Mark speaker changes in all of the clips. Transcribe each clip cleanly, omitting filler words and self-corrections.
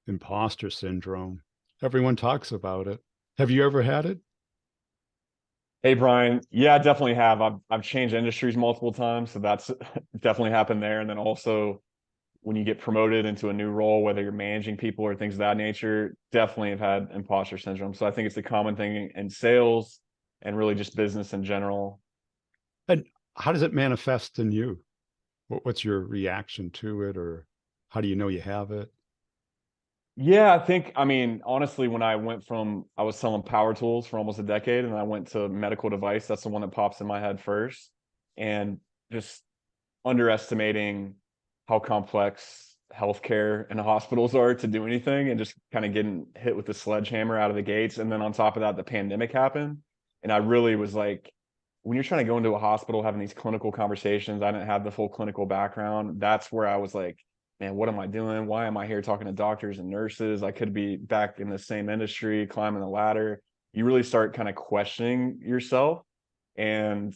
Speaker 1: Imposter syndrome. Everyone talks about it. Have you ever had it?
Speaker 2: Hey Brian, yeah, I definitely have. I've changed industries multiple times, so that's definitely happened there. And then also when you get promoted into a new role, whether you're managing people or things of that nature, definitely have had imposter syndrome. So I think it's a common thing in sales and really just business in general.
Speaker 1: And how does it manifest in you? What's your reaction to it, or how do you know you have it?
Speaker 2: Yeah, I mean, honestly, when I was selling power tools for almost a decade and I went to medical device, that's the one that pops in my head first. And just underestimating how complex healthcare and hospitals are to do anything and just kind of getting hit with the sledgehammer out of the gates. And then on top of that, the pandemic happened. And I really was like, when you're trying to go into a hospital having these clinical conversations, I didn't have the full clinical background. That's where I was like, man, what am I doing? Why am I here talking to doctors and nurses? I could be back in the same industry, climbing the ladder. You really start kind of questioning yourself. And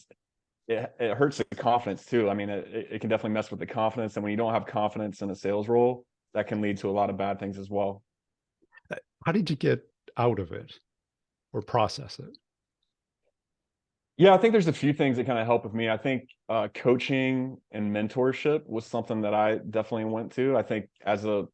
Speaker 2: it hurts the confidence too. I mean, it can definitely mess with the confidence. And when you don't have confidence in a sales role, that can lead to a lot of bad things as well.
Speaker 1: How did you get out of it or process it?
Speaker 2: Yeah, I think there's a few things that kind of help with me. I think coaching and mentorship was something that I definitely went to. I think as a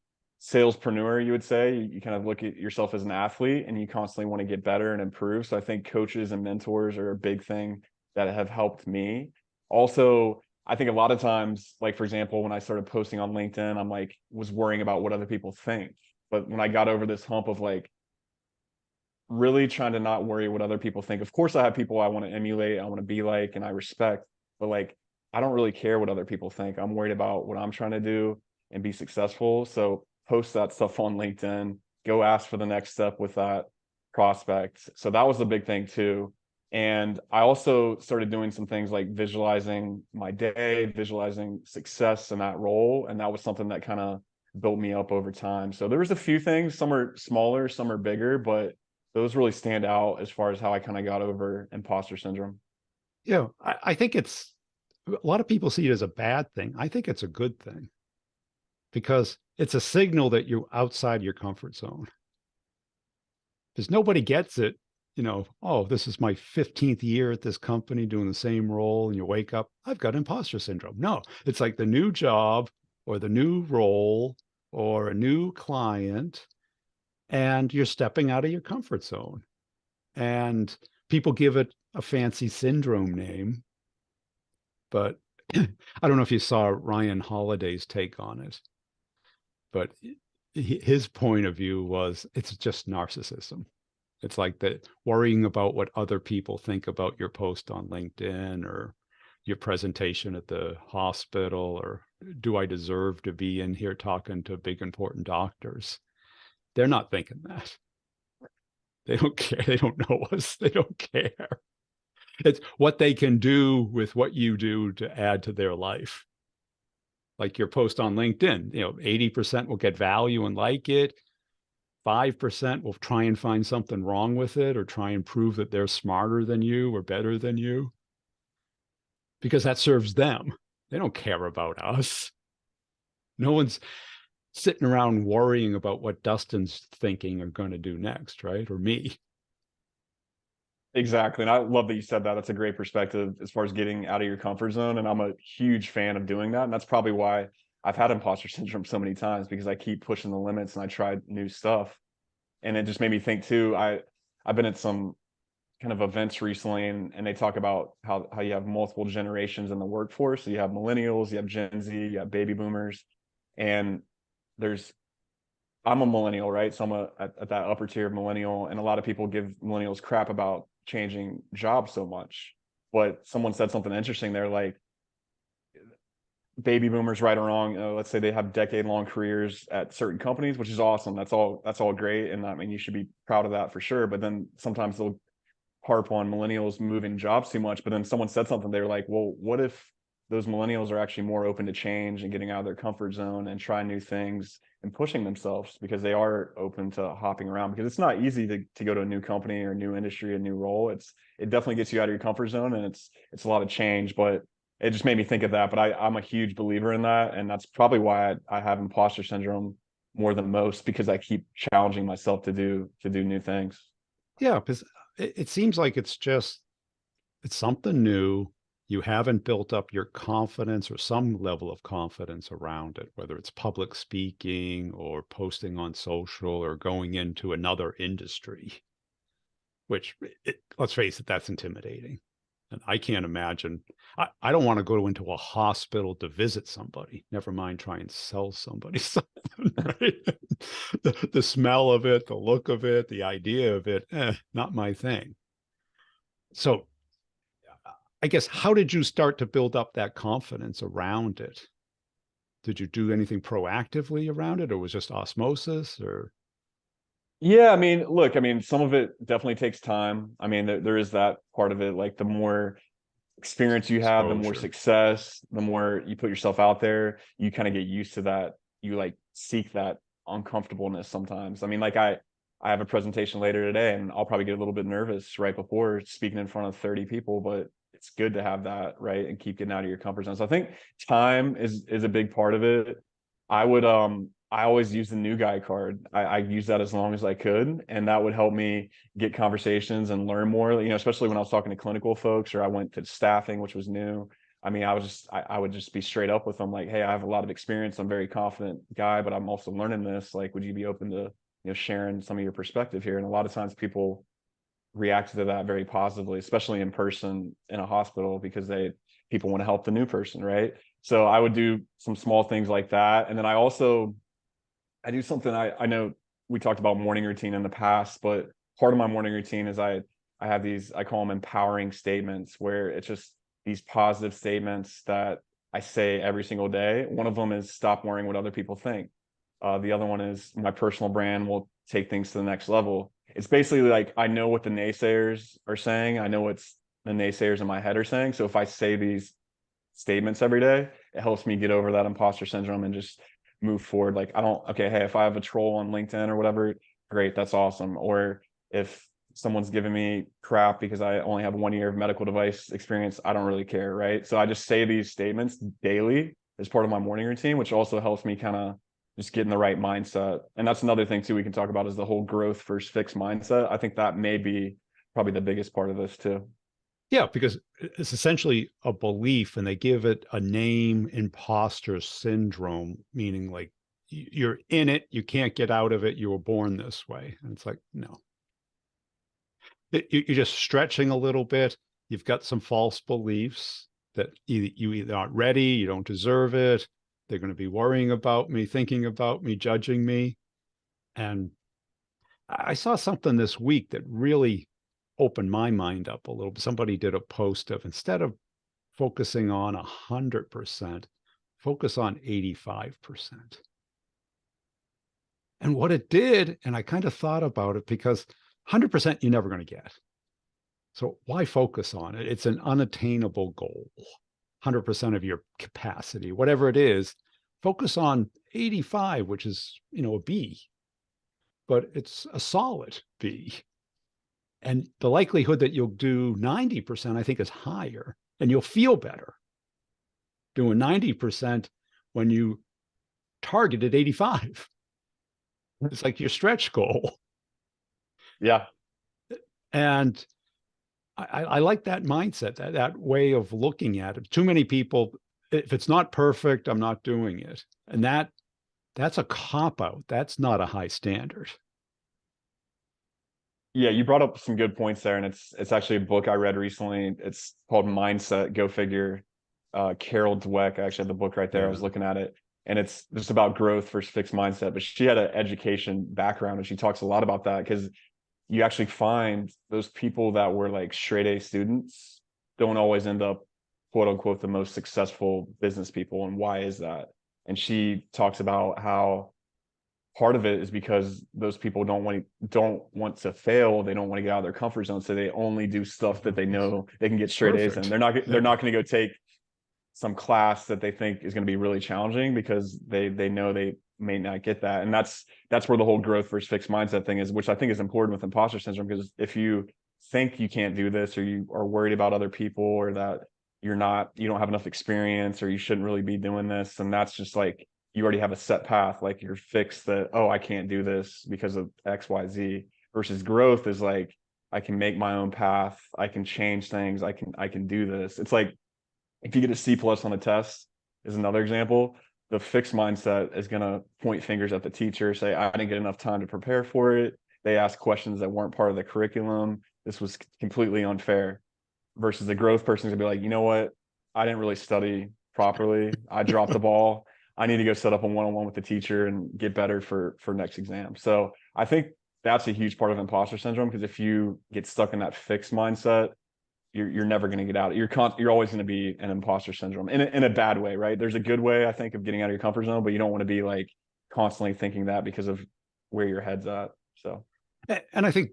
Speaker 2: salespreneur, you would say, you kind of look at yourself as an athlete and you constantly want to get better and improve. So I think coaches and mentors are a big thing that have helped me. Also, I think a lot of times, like for example, when I started posting on LinkedIn, I'm like was worrying about what other people think. But when I got over this hump of like really trying to not worry what other people think. Of course, I have people I want to emulate, I want to be like, and I respect, but like, I don't really care what other people think. I'm worried about what I'm trying to do and be successful. So post that stuff on LinkedIn, go ask for the next step with that prospect. So that was the big thing too. And I also started doing some things like visualizing my day, visualizing success in that role. And that was something that kind of built me up over time. So there was a few things, some are smaller, some are bigger, but those really stand out as far as how I kind of got over imposter syndrome.
Speaker 1: Yeah, I think it's a lot of people see it as a bad thing. I think it's a good thing because it's a signal that you're outside your comfort zone. Because nobody gets it, oh, this is my 15th year at this company doing the same role, and you wake up, I've got imposter syndrome. No, it's like the new job or the new role or a new client, and you're stepping out of your comfort zone. And people give it a fancy syndrome name, but I don't know if you saw Ryan Holiday's take on it, but his point of view was it's just narcissism. It's like that worrying about what other people think about your post on LinkedIn or your presentation at the hospital, or do I deserve to be in here talking to big important doctors? They're not thinking that. They don't care. They don't know us. They don't care. It's what they can do with what you do to add to their life. Like your post on LinkedIn, 80% will get value and like it. 5% will try and find something wrong with it or try and prove that they're smarter than you or better than you because that serves them. They don't care about us. No one's sitting around worrying about what Dustin's thinking or going to do next, right? Or me.
Speaker 2: Exactly. And I love that you said that. That's a great perspective as far as getting out of your comfort zone. And I'm a huge fan of doing that. And that's probably why I've had imposter syndrome so many times because I keep pushing the limits and I tried new stuff. And it just made me think too. I've been at some kind of events recently and they talk about how you have multiple generations in the workforce. So you have millennials, you have Gen Z, you have baby boomers, and there's I'm a millennial, right? So I'm at that upper tier of millennial, and a lot of people give millennials crap about changing jobs so much. But someone said something interesting there, like baby boomers, right or wrong, let's say they have decade-long careers at certain companies, which is awesome. That's all great, and I mean you should be proud of that for sure. But then sometimes they'll harp on millennials moving jobs too much. But then someone said something, they were like, well, what if those millennials are actually more open to change and getting out of their comfort zone and trying new things and pushing themselves because they are open to hopping around because it's not easy to go to a new company or a new industry, a new role. It definitely gets you out of your comfort zone and it's a lot of change, but it just made me think of that. But I'm a huge believer in that. And that's probably why I have imposter syndrome more than most because I keep challenging myself to do new things.
Speaker 1: Yeah, because it seems like it's something new. You haven't built up your confidence or some level of confidence around it, whether it's public speaking or posting on social or going into another industry, which, let's face it, that's intimidating. And I can't imagine. I don't want to go into a hospital to visit somebody, never mind try and sell somebody something, right? The smell of it, the look of it, the idea of it, not my thing. So I guess, how did you start to build up that confidence around it? Did you do anything proactively around it, or was it just osmosis, or
Speaker 2: Yeah, I mean, look, I mean, some of it definitely takes time. I mean, there is that part of it. Like the more experience you have, the more
Speaker 1: exposure?
Speaker 2: success, the more you put yourself out there, you kind of get used to that. You like seek that uncomfortableness sometimes. I mean, like I have a presentation later today and I'll probably get a little bit nervous right before speaking in front of 30 people, but it's good to have that, right? And keep getting out of your comfort zone. So I think time is a big part of it. I always use the new guy card. I use that as long as I could, and that would help me get conversations and learn more. You know, especially when I was talking to clinical folks or I went to staffing, which was new. I mean, I would just be straight up with them, like, hey, I have a lot of experience. I'm a very confident guy, but I'm also learning this. Like, would you be open to, sharing some of your perspective here? And a lot of times people react to that very positively, especially in person in a hospital, because people want to help the new person, right? So I would do some small things like that. And then I do something I know we talked about morning routine in the past, but part of my morning routine is I have these, I call them empowering statements, where it's just these positive statements that I say every single day. One of them is stop worrying what other people think. The other one is my personal brand will take things to the next level. It's basically like I know what the naysayers are saying. I know what's the naysayers in my head are saying. So if I say these statements every day, it helps me get over that imposter syndrome and just move forward. Like I don't, okay, hey, if I have a troll on LinkedIn or whatever, great, that's awesome. Or if someone's giving me crap because I only have 1 year of medical device experience, I don't really care, right? So I just say these statements daily as part of my morning routine, which also helps me kind of just get in the right mindset. And that's another thing too we can talk about, is the whole growth versus fixed mindset. I think that may be probably the biggest part of this too.
Speaker 1: Yeah, because it's essentially a belief, and they give it a name: imposter syndrome, meaning like you're in it, you can't get out of it, you were born this way. And it's like, no, you're just stretching a little bit. You've got some false beliefs that you either aren't ready, you don't deserve it, they're going to be worrying about me, thinking about me, judging me. And I saw something this week that really opened my mind up a little bit. Somebody did a post of, instead of focusing on 100%, focus on 85%. And what it did, and I kind of thought about it, because 100% you're never going to get. So why focus on it? It's an unattainable goal. 100% of your capacity, whatever it is, focus on 85, which is, a B, but it's a solid B. And the likelihood that you'll do 90%, I think, is higher, and you'll feel better doing 90% when you targeted 85. It's like your stretch goal.
Speaker 2: Yeah.
Speaker 1: And I like that mindset, that way of looking at it. Too many people, if it's not perfect, I'm not doing it. And that's a cop out. That's not a high standard.
Speaker 2: Yeah, you brought up some good points there, and it's actually a book I read recently. It's called Mindset. Go figure. Carol Dweck. I actually had the book right there. I
Speaker 1: Yeah.
Speaker 2: was looking at it, and it's just about growth versus fixed mindset. But she had an education background, and she talks a lot about that, because you actually find those people that were like straight A students don't always end up, quote unquote, the most successful business people. And why is that? And she talks about how part of it is because those people don't want to fail. They don't want to get out of their comfort zone, so they only do stuff that they know they can get straight A's in.
Speaker 1: Perfect.
Speaker 2: They're not going to go take some class that they think is going to be really challenging, because they know they may not get that. And that's where the whole growth versus fixed mindset thing is, which I think is important with imposter syndrome. Because if you think you can't do this, or you are worried about other people, or that you don't have enough experience, or you shouldn't really be doing this, and that's just like you already have a set path, like you're fixed that, oh, I can't do this because of XYZ, versus growth is like, I can make my own path, I can change things, I can do this. It's like if you get a C plus on a test is another example. The fixed mindset is going to point fingers at the teacher, say, I didn't get enough time to prepare for it. They asked questions that weren't part of the curriculum. This was completely unfair. Versus the growth person is gonna be like, you know what? I didn't really study properly. I dropped the ball. I need to go set up a one-on-one with the teacher and get better for next exam. So I think that's a huge part of imposter syndrome, because if you get stuck in that fixed mindset, you're never going to get out. You're always going to be an imposter syndrome in a bad way, right? There's a good way, I think, of getting out of your comfort zone, but you don't want to be like constantly thinking that because of where your head's at. So,
Speaker 1: And I think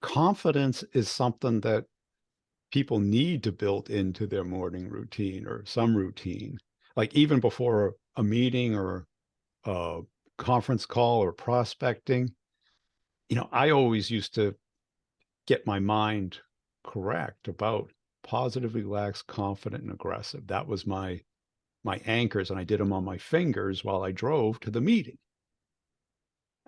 Speaker 1: confidence is something that people need to build into their morning routine or some routine, like even before a meeting or a conference call or prospecting. I always used to get my mind correct about positive, relaxed, confident, and aggressive. That was my anchors, and I did them on my fingers while I drove to the meeting.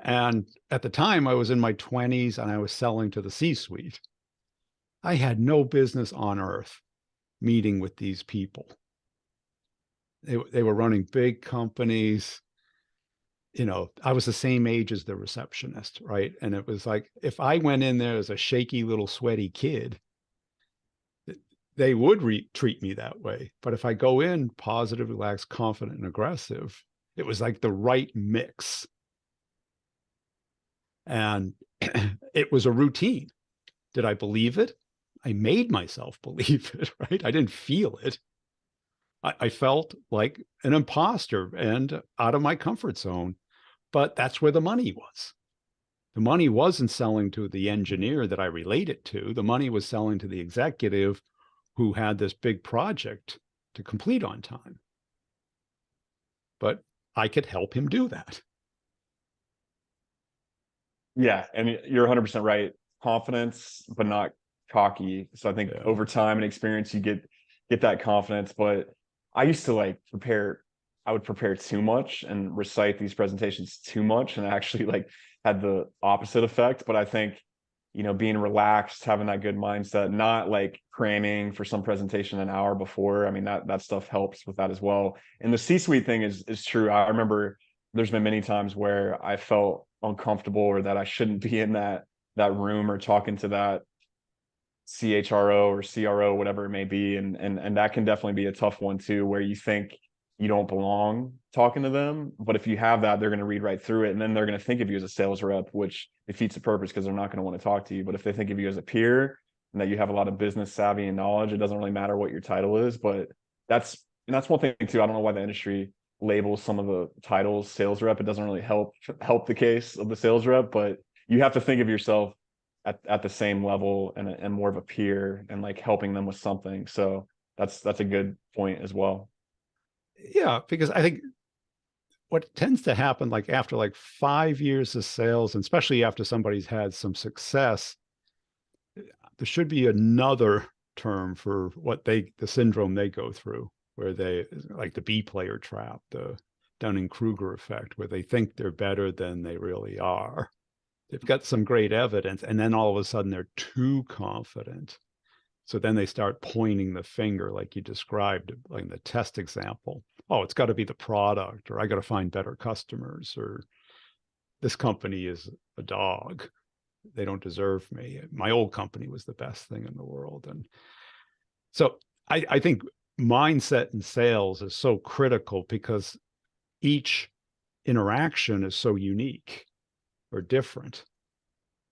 Speaker 1: And at the time, I was in my 20s and I was selling to the C-suite. I had no business on earth meeting with these people. They were running big companies. I was the same age as the receptionist, right? And it was like, if I went in there as a shaky little sweaty kid, they would treat me that way. But if I go in positive, relaxed, confident, and aggressive, it was like the right mix. And it was a routine. Did I believe it? I made myself believe it, right? I didn't feel it. I felt like an imposter and out of my comfort zone, but that's where the money was. The money wasn't selling to the engineer that I related to. The money was selling to the executive who had this big project to complete on time. But I could help him do that.
Speaker 2: yeah, and you're 100% right. Confidence, but not cocky. So I think
Speaker 1: Yeah.
Speaker 2: over time and experience, you get that confidence. But I used to like prepare. I would prepare too much and recite these presentations too much, and actually like had the opposite effect. But I think, being relaxed, having that good mindset, not like cramming for some presentation an hour before. I mean, that stuff helps with that as well. And the C-suite thing is true. I remember there's been many times where I felt uncomfortable, or that I shouldn't be in that room or talking to that CHRO or CRO, whatever it may be. And that can definitely be a tough one too, where you think you don't belong talking to them. But if you have that, they're going to read right through it. And then they're going to think of you as a sales rep, which defeats the purpose, because they're not going to want to talk to you. But if they think of you as a peer and that you have a lot of business savvy and knowledge, it doesn't really matter what your title is. But that's one thing too. I don't know why the industry labels some of the titles sales rep. It doesn't really help the case of the sales rep, but you have to think of yourself at the same level and more of a peer, and like helping them with something. So that's a good point as well.
Speaker 1: Yeah, because I think what tends to happen, like after like 5 years of sales, and especially after somebody's had some success, there should be another term for the syndrome they go through, where they, like the B player trap, the Dunning-Kruger effect, where they think they're better than they really are. They've got some great evidence, and then all of a sudden they're too confident. So then they start pointing the finger, like you described, like in the test example. Oh, it's got to be the product, or I got to find better customers, or this company is a dog. They don't deserve me. My old company was the best thing in the world. And so I think mindset in sales is so critical, because each interaction is so unique or different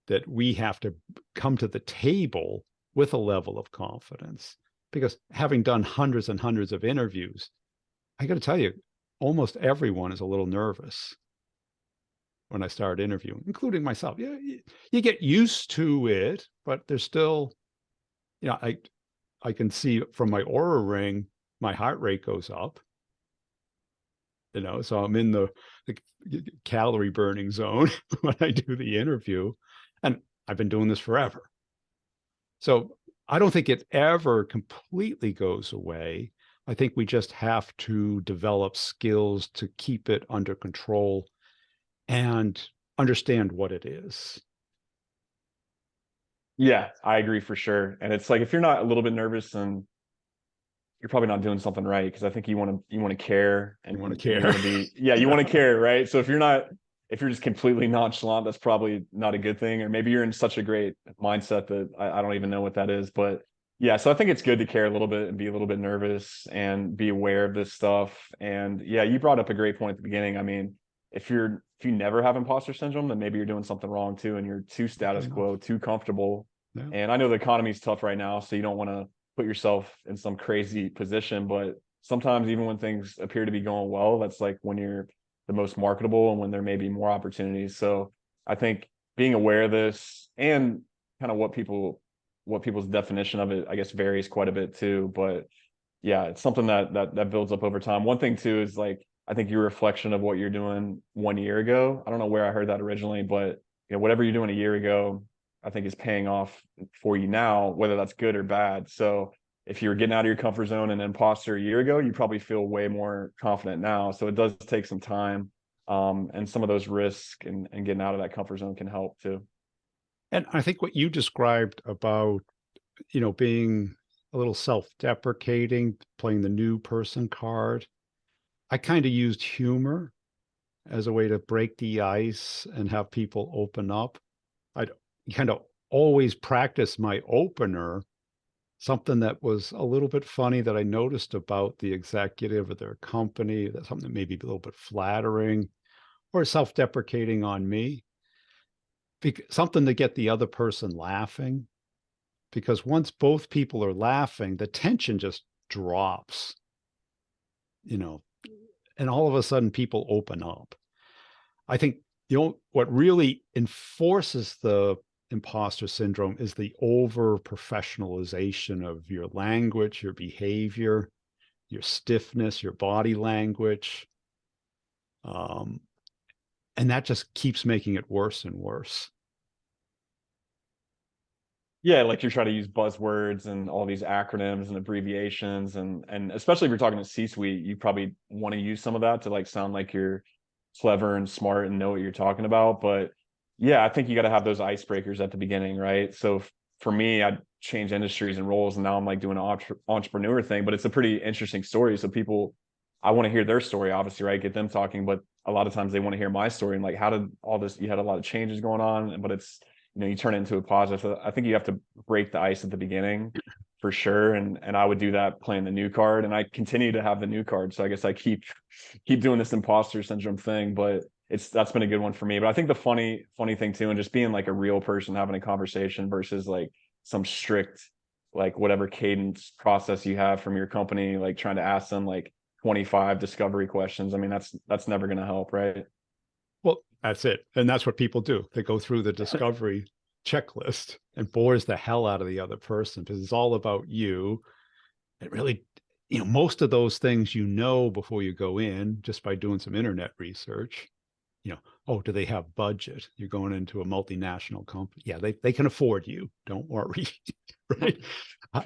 Speaker 1: that we have to come to the table with a level of confidence. Because having done hundreds and hundreds of interviews, I got to tell you, almost everyone is a little nervous when I start interviewing, including myself. Yeah, you get used to it, but there's still, I can see from my Aura ring, my heart rate goes up. So I'm in the calorie burning zone when I do the interview, and I've been doing this forever. So I don't think it ever completely goes away, I think we just have to develop skills to keep it under control and understand what it is.
Speaker 2: Yeah, I agree for sure. And it's like if you're not a little bit nervous, then you're probably not doing something right, because I think you want to care,
Speaker 1: You want to
Speaker 2: and you want
Speaker 1: care.
Speaker 2: to be, yeah, you want to care, right? So if you're just completely nonchalant, that's probably not a good thing. Or maybe you're in such a great mindset that I don't even know what that is. But yeah, so I think it's good to care a little bit and be a little bit nervous and be aware of this stuff. And yeah, you brought up a great point at the beginning. I mean, if you never have imposter syndrome, then maybe you're doing something wrong too, and you're too
Speaker 1: Okay,
Speaker 2: status
Speaker 1: enough.
Speaker 2: quo, too comfortable.
Speaker 1: Yeah.
Speaker 2: And I know the economy is tough right now, so you don't want to put yourself in some crazy position. But sometimes, even when things appear to be going well, that's like when you're the most marketable and when there may be more opportunities. So I think being aware of this, and kind of what people's definition of it, I guess, varies quite a bit too. But yeah, it's something that builds up over time. One thing too is like, I think your reflection of what you're doing 1 year ago. I don't know where I heard that originally, but whatever you're doing a year ago, I think is paying off for you now, whether that's good or bad. So if you were getting out of your comfort zone and imposter a year ago, you probably feel way more confident now. So it does take some time. And some of those risks and getting out of that comfort zone can help too.
Speaker 1: And I think what you described about, being a little self-deprecating, playing the new person card, I kind of used humor as a way to break the ice and have people open up. I'd kind of always practice my opener, something that was a little bit funny that I noticed about the executive or their company, that something that maybe a little bit flattering or self-deprecating on me, something to get the other person laughing. Because once both people are laughing, the tension just drops, you know, and all of a sudden people open up. I think, what really enforces the imposter syndrome is the over professionalization of your language, your behavior, your stiffness, your body language. Um, and that just keeps making it worse and worse.
Speaker 2: Yeah, like you're trying to use buzzwords and all these acronyms and abbreviations, and especially if you're talking to C-suite, you probably want to use some of that to like sound like you're clever and smart and know what you're talking about. But yeah, I think you got to have those icebreakers at the beginning, right? So for me, I changed industries and roles, and now I'm like doing an entrepreneur thing. But it's a pretty interesting story. So people, I want to hear their story, obviously, right? Get them talking, but a lot of times they want to hear my story and like, how did all this? You had a lot of changes going on, but it's, you turn it into a positive. So I think you have to break the ice at the beginning for sure. And I would do that playing the new card, and I continue to have the new card. So I guess I keep doing this imposter syndrome thing, but that's been a good one for me. But I think the funny thing too, and just being like a real person having a conversation versus like some strict, like whatever cadence process you have from your company, like trying to ask them like 25 discovery questions. I mean, that's never going to help, right?
Speaker 1: Well, that's it. And that's what people do. They go through the discovery checklist and bores the hell out of the other person because it's all about you. It really, most of those things before you go in just by doing some internet research. Oh, do they have budget? You're going into a multinational company. Yeah, they can afford you. Don't worry. Right?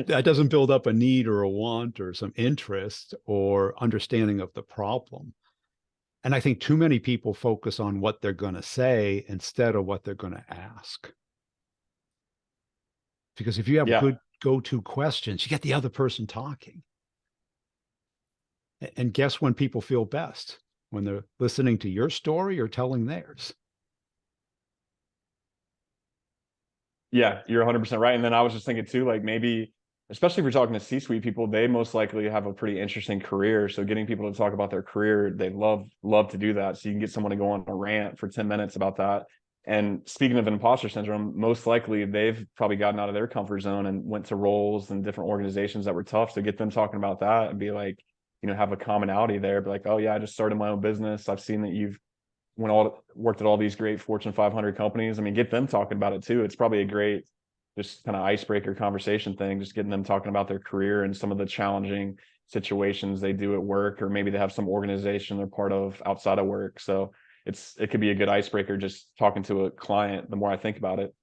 Speaker 1: That doesn't build up a need or a want or some interest or understanding of the problem. And I think too many people focus on what they're going to say instead of what they're going to ask. Because if you have
Speaker 2: Yeah.
Speaker 1: good go-to questions, you get the other person talking. And guess when people feel best? When they're listening to your story or telling theirs.
Speaker 2: Yeah, you're 100% right. And then I was just thinking too, like maybe, especially if you're talking to C-suite people, they most likely have a pretty interesting career. So getting people to talk about their career, they love to do that. So you can get someone to go on a rant for 10 minutes about that. And speaking of imposter syndrome, most likely they've probably gotten out of their comfort zone and went to roles and different organizations that were tough. So get them talking about that and be like, have a commonality there. Be like, oh yeah, I just started my own business. I've seen that you've worked at all these great Fortune 500 companies. I mean, get them talking about it too. It's probably a great, just kind of icebreaker conversation thing, just getting them talking about their career and some of the challenging situations they do at work, or maybe they have some organization they're part of outside of work. So it could be a good icebreaker just talking to a client, the more I think about it.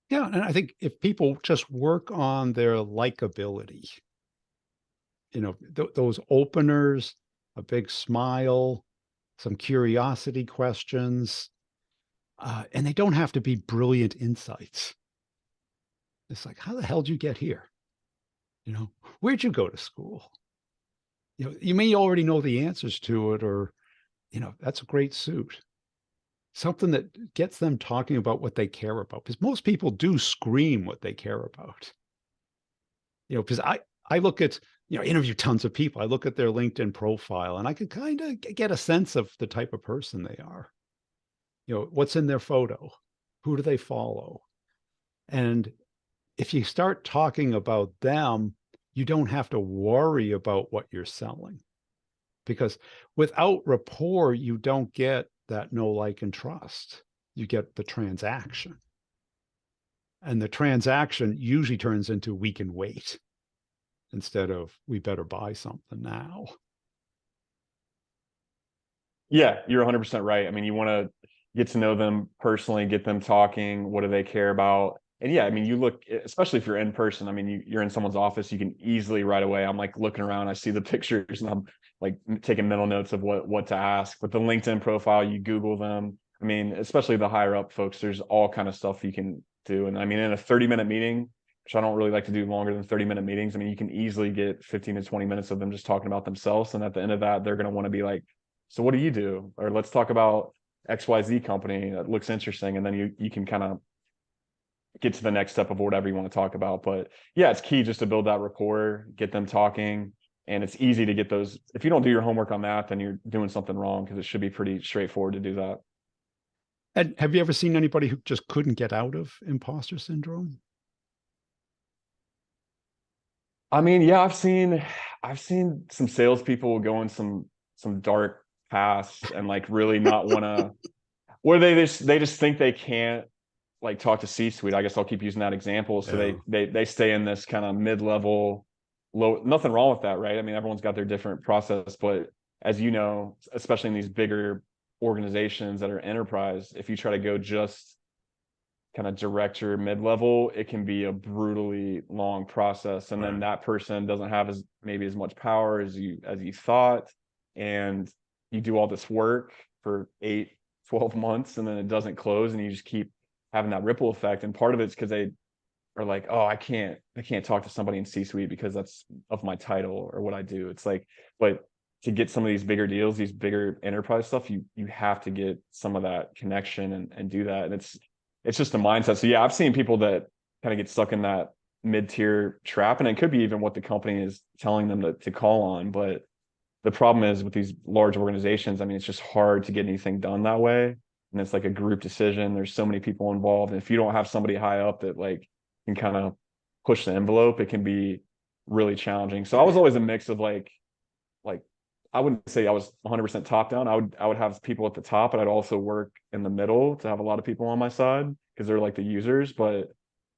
Speaker 1: Yeah. And I think if people just work on their likability, You know, those openers, a big smile, some curiosity questions, and they don't have to be brilliant insights. It's like, how the hell did you get here? You know, where'd you go to school? You know, you may already know the answers to it, or, you know, that's a great suit. Something that gets them talking about what they care about, because most people do scream what they care about. You know, because I look at, you know, interview tons of people. I look at their LinkedIn profile and I can kind of get a sense of the type of person they are. You know, what's in their photo? Who do they follow? And if you start talking about them, you don't have to worry about what you're selling, because without rapport, you don't get that know, like, and trust. You get the transaction. And the transaction usually turns into we can wait instead of we better buy something now.
Speaker 2: Yeah, you're 100% right. I mean, you want to get to know them personally, get them talking. What do they care about? And yeah, I mean, you look, especially if you're in person. I mean, you're in someone's office, you can easily right away. I'm like looking around, I see the pictures, and I'm like taking mental notes of what to ask. With the LinkedIn profile, you Google them. I mean, especially the higher up folks, there's all kind of stuff you can do. And I mean, in a 30-minute meeting, which I don't really like to do longer than 30-minute meetings. I mean, you can easily get 15 to 20 minutes of them just talking about themselves. And at the end of that, they're going to want to be like, so what do you do? Or let's talk about XYZ company that looks interesting. And then you can kind of get to the next step of whatever you want to talk about. But yeah, it's key just to build that rapport, get them talking. And it's easy to get those. If you don't do your homework on that, then you're doing something wrong, because it should be pretty straightforward to do that.
Speaker 1: And have you ever seen anybody who just couldn't get out of imposter syndrome?
Speaker 2: I mean, yeah, I've seen some salespeople go in some dark paths and like really not want to, where they just think they can't like talk to C-suite. I guess I'll keep using that example. So
Speaker 1: Yeah.
Speaker 2: they stay in this kind of mid-level, low. Nothing wrong with that, right? I mean, everyone's got their different process, but as you know, especially in these bigger organizations that are enterprise, if you try to go just kind of director mid-level, it can be a brutally long process. And then
Speaker 1: Right.
Speaker 2: that person doesn't have maybe as much power as you thought. And you do all this work for 8-12 months, and then it doesn't close, and you just keep having that ripple effect. And part of it's because they are like, oh, I can't talk to somebody in C-suite because that's of my title or what I do. It's like, but to get some of these bigger deals, these bigger enterprise stuff, you have to get some of that connection and do that. And it's just a mindset. So yeah, I've seen people that kind of get stuck in that mid-tier trap, and it could be even what the company is telling them to call on. But the problem is with these large organizations, I mean, it's just hard to get anything done that way. And it's like a group decision. There's so many people involved. And if you don't have somebody high up that like can kind of push the envelope, it can be really challenging. So I was always a mix of like I wouldn't say I was 100% top down. I would have people at the top, but I'd also work in the middle to have a lot of people on my side because they're like the users. But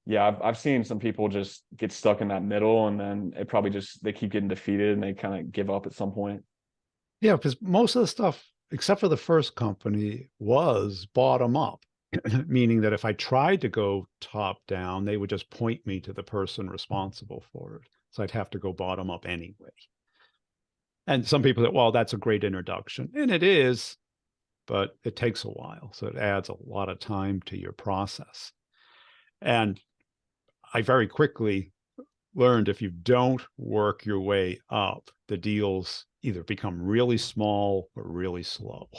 Speaker 2: yeah, I've seen some people just get stuck in that middle, and then it probably just they keep getting defeated and they kind of give up at some point.
Speaker 1: Yeah, because most of the stuff, except for the first company, was bottom up, meaning that if I tried to go top down, they would just point me to the person responsible for it. So I'd have to go bottom up anyway. And some people say, well, that's a great introduction. And it is, but it takes a while. So it adds a lot of time to your process. And I very quickly learned if you don't work your way up, the deals either become really small or really slow.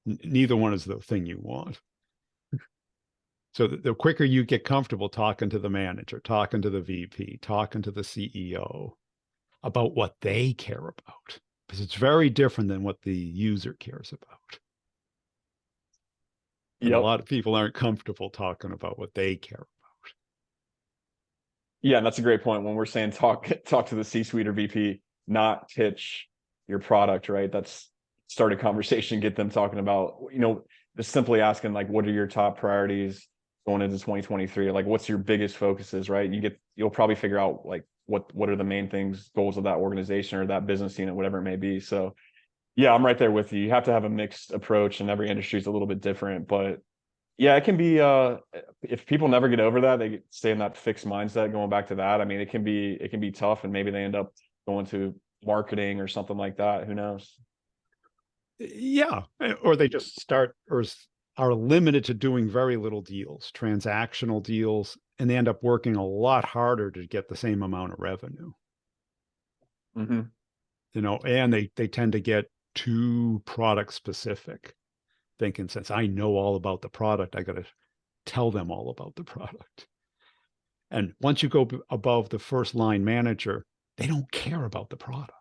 Speaker 1: Neither one is the thing you want. So the quicker you get comfortable talking to the manager, talking to the VP, talking to the CEO about what they care about, because it's very different than what the user cares about. And a
Speaker 2: Yep.
Speaker 1: lot of people aren't comfortable talking about what they care about.
Speaker 2: Yeah, and that's a great point. When we're saying talk to the C-suite or VP, not pitch your product, right? That's start a conversation, get them talking about, just simply asking like, what are your top priorities going into 2023? Like, what's your biggest focuses, right? You'll probably figure out like what are the main things, goals of that organization or that business unit, whatever it may be. So yeah, I'm right there with you. You have to have a mixed approach, and every industry is a little bit different, but Yeah, it can be if people never get over that, they stay in that fixed mindset going back to that. I mean, it can be tough and maybe they end up going to marketing or something like that. Who knows?
Speaker 1: Yeah, or they just start or are limited to doing very little deals, transactional deals, and they end up working a lot harder to get the same amount of revenue.
Speaker 2: Hmm.
Speaker 1: And they tend to get too product specific, thinking since I know all about the product, I got to tell them all about the product. And once you go above the first line manager, they don't care about the product.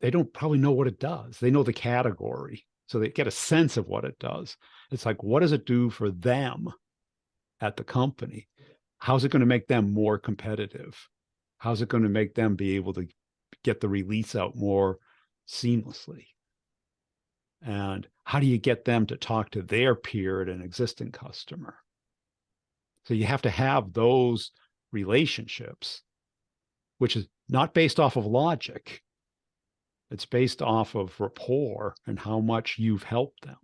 Speaker 1: They don't probably know what it does. They know the category. So they get a sense of what it does. It's like, what does it do for them at the company? How's it going to make them more competitive? How's it going to make them be able to get the release out more seamlessly? And how do you get them to talk to their peer at an existing customer? So you have to have those relationships, which is not based off of logic. It's based off of rapport and how much you've helped them.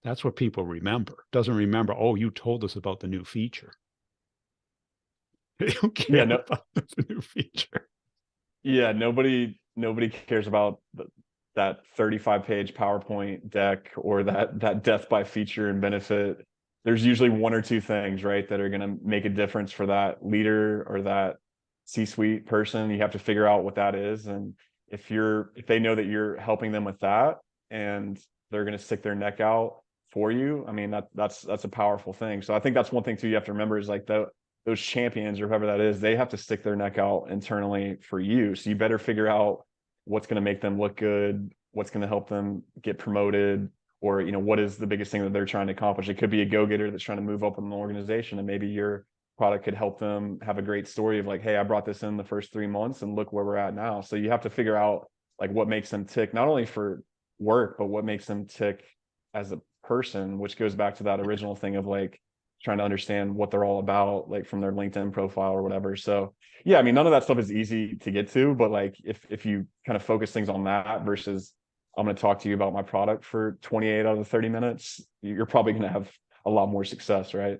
Speaker 1: That's what people remember. Doesn't remember, oh, you told us about the new feature. They don't
Speaker 2: Yeah,
Speaker 1: care
Speaker 2: no,
Speaker 1: about the new feature.
Speaker 2: yeah, nobody cares about that 35-page PowerPoint deck or that death by feature and benefit. There's usually one or two things, right, that are going to make a difference for that leader or that C-suite person. You have to figure out what that is, and if they know that you're helping them with that, and they're going to stick their neck out for you, I mean that's a powerful thing. So I think that's one thing too you have to remember is like those champions or whoever that is, they have to stick their neck out internally for you. So you better figure out what's going to make them look good, what's going to help them get promoted, or what is the biggest thing that they're trying to accomplish. It could be a go-getter that's trying to move up in the organization, and maybe your product could help them have a great story of like, hey, I brought this in the first 3 months and look where we're at now. So you have to figure out like what makes them tick, not only for work, but what makes them tick as a person, which goes back to that original thing of like trying to understand what they're all about, like from their LinkedIn profile or whatever. So yeah, I mean, none of that stuff is easy to get to, but like if you kind of focus things on that versus I'm going to talk to you about my product for 28 out of the 30 minutes, you're probably going to have a lot more success, right?